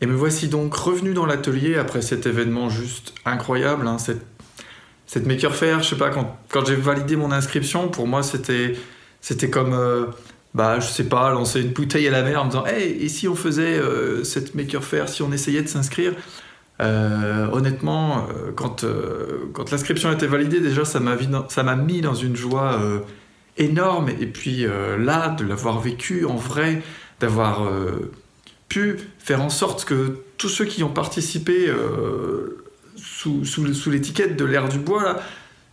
Et me voici donc revenu dans l'atelier après cet événement juste incroyable, hein, cette Maker Faire. Je sais pas, quand j'ai validé mon inscription, pour moi c'était comme, je sais pas, lancer une bouteille à la mer en me disant hey, et si on faisait cette Maker Faire, si on essayait de s'inscrire. Honnêtement, quand l'inscription a été validée, déjà ça m'a mis dans une joie énorme. Et puis là, de l'avoir vécu en vrai, d'avoir pu faire en sorte que tous ceux qui ont participé sous l'étiquette de l'Air du Bois là,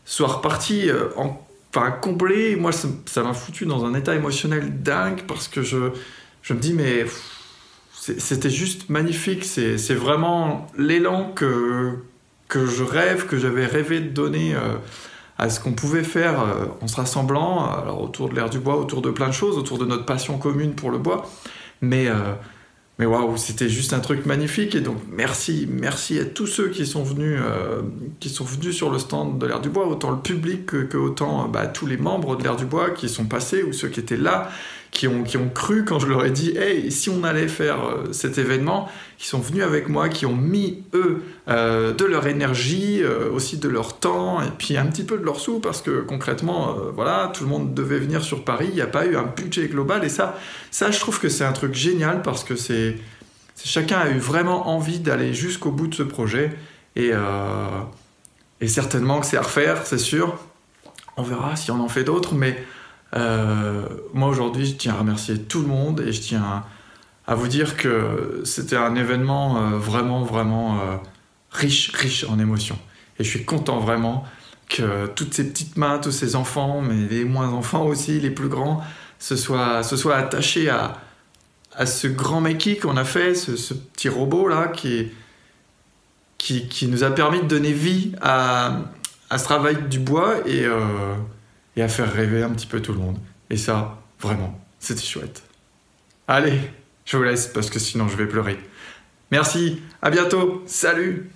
soient repartis complets. Moi, ça m'a foutu dans un état émotionnel dingue parce que je me dis, mais c'était juste magnifique. C'est vraiment l'élan que je rêve, que j'avais rêvé de donner à ce qu'on pouvait faire en se rassemblant, alors autour de l'Air du Bois, autour de plein de choses, autour de notre passion commune pour le bois. Mais waouh, c'était juste un truc magnifique. Et donc merci à tous ceux qui sont venus sur le stand de l'Air du Bois, autant le public que autant tous les membres de l'Air du Bois qui sont passés ou ceux qui étaient là, qui ont cru quand je leur ai dit hey, si on allait faire cet événement, qui sont venus avec moi, qui ont mis eux de leur énergie, aussi de leur temps et puis un petit peu de leurs sous parce que concrètement voilà, tout le monde devait venir sur Paris, il n'y a pas eu un budget global. Et ça je trouve que c'est un truc génial parce que chacun a eu vraiment envie d'aller jusqu'au bout de ce projet et certainement que c'est à refaire, c'est sûr. On verra si on en fait d'autres, mais moi aujourd'hui je tiens à remercier tout le monde et je tiens à vous dire que c'était un événement vraiment riche en émotions. Et je suis content vraiment que toutes ces petites mains, tous ces enfants, mais les moins enfants aussi, les plus grands, se soient attachés à ce grand Makey qu'on a fait, ce petit robot là qui nous a permis de donner vie à ce travail du bois et à faire rêver un petit peu tout le monde. Et ça, vraiment, c'était chouette. Allez, je vous laisse parce que sinon je vais pleurer. Merci, à bientôt, salut!